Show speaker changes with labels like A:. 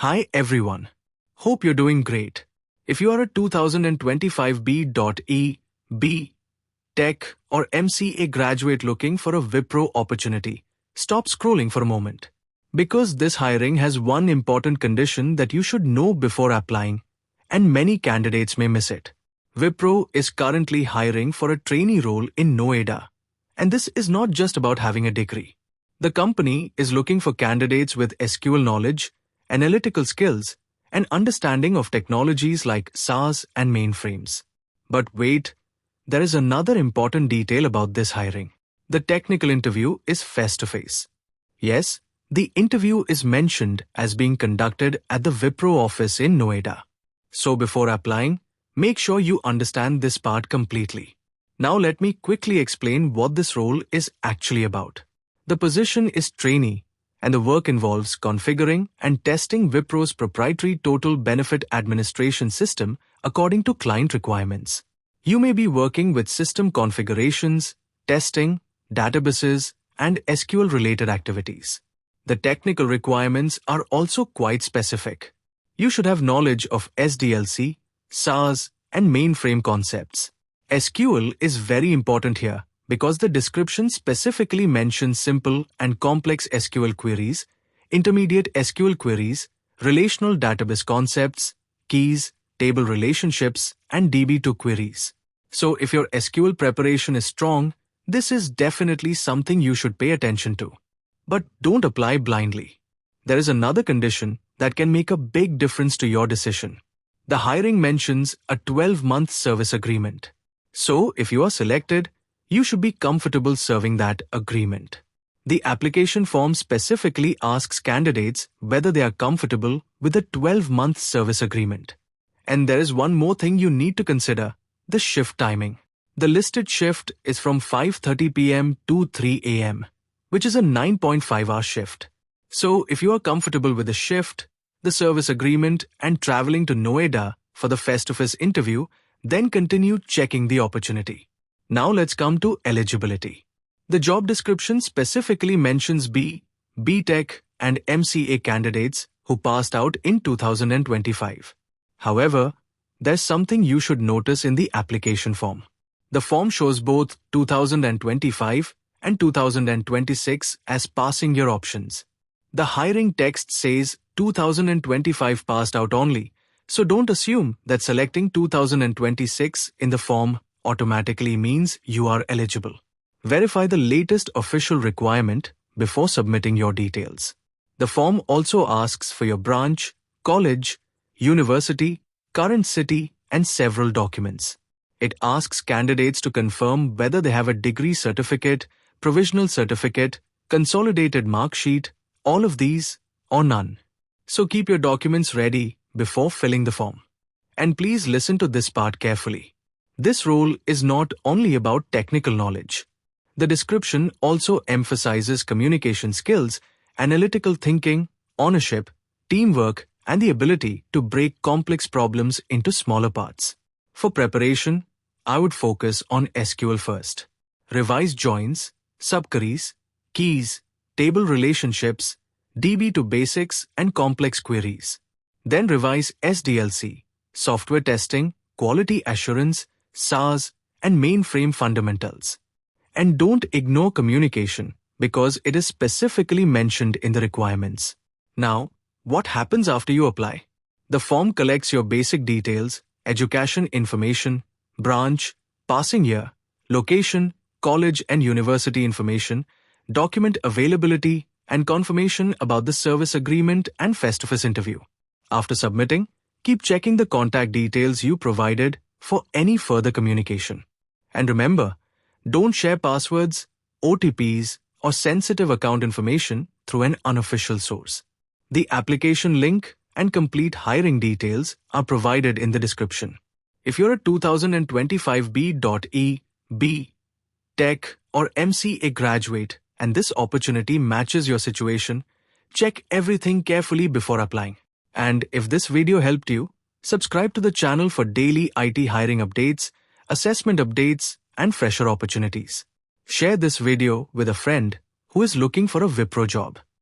A: Hi everyone. Hope you're doing great. If you are a 2025 B.E, B.Tech or MCA graduate looking for a Wipro opportunity, stop scrolling for a moment. Because this hiring has one important condition that you should know before applying, and many candidates may miss it. Wipro is currently hiring for a trainee role in Noida. And this is not just about having a degree. The company is looking for candidates with SQL knowledge, analytical skills, and understanding of technologies like SaaS and mainframes. But wait, there is another important detail about this hiring. The technical interview is face-to-face. Yes, the interview is mentioned as being conducted at the Wipro office in Noida. So before applying, make sure you understand this part completely. Now let me quickly explain what this role is actually about. The position is trainee, and the work involves configuring and testing Wipro's proprietary total benefit administration system according to client requirements. You may be working with system configurations, testing, databases, and SQL-related activities. The technical requirements are also quite specific. You should have knowledge of SDLC, SaaS, and mainframe concepts. SQL is very important here because the description specifically mentions simple and complex SQL queries, intermediate SQL queries, relational database concepts, keys, table relationships, and DB2 queries. So if your SQL preparation is strong, this is definitely something you should pay attention to. But don't apply blindly. There is another condition that can make a big difference to your decision. The hiring mentions a 12-month service agreement. So if you are selected, you should be comfortable serving that agreement. The application form specifically asks candidates whether they are comfortable with a 12-month service agreement. And there is one more thing you need to consider, the shift timing. The listed shift is from 5:30 p.m. to 3 a.m., which is a 9.5-hour shift. So if you are comfortable with the shift, the service agreement, and traveling to Noida for the face-to-face interview, then continue checking the opportunity. Now let's come to eligibility. The job description specifically mentions B.Tech and MCA candidates who passed out in 2025. However, there's something you should notice in the application form. The form shows both 2025 and 2026 as passing year options. The hiring text says 2025 passed out only, so don't assume that selecting 2026 in the form automatically means you are eligible. Verify the latest official requirement before submitting your details. The form also asks for your branch, college, university, current city, and several documents. It asks candidates to confirm whether they have a degree certificate, provisional certificate, consolidated mark sheet, all of these, or none. So keep your documents ready before filling the form. And please listen to this part carefully. This role is not only about technical knowledge. The description also emphasizes communication skills, analytical thinking, ownership, teamwork, and the ability to break complex problems into smaller parts. For preparation, I would focus on SQL first. Revise joins, subqueries, keys, table relationships, DB2 basics, and complex queries. Then revise SDLC, software testing, quality assurance, SaaS, and mainframe fundamentals. And don't ignore communication because it is specifically mentioned in the requirements. Now, what happens after you apply? The form collects your basic details, education information, branch, passing year, location, college and university information, document availability, and confirmation about the service agreement and face-to-face interview. After submitting, keep checking the contact details you provided for any further communication. And remember, don't share passwords, OTPs, or sensitive account information through an unofficial source. The application link and complete hiring details are provided in the description. If you're a 2025 B.E, B.Tech, or MCA graduate and this opportunity matches your situation, check everything carefully before applying. And if this video helped you, subscribe to the channel for daily IT hiring updates, assessment updates, and fresher opportunities. Share this video with a friend who is looking for a Wipro job.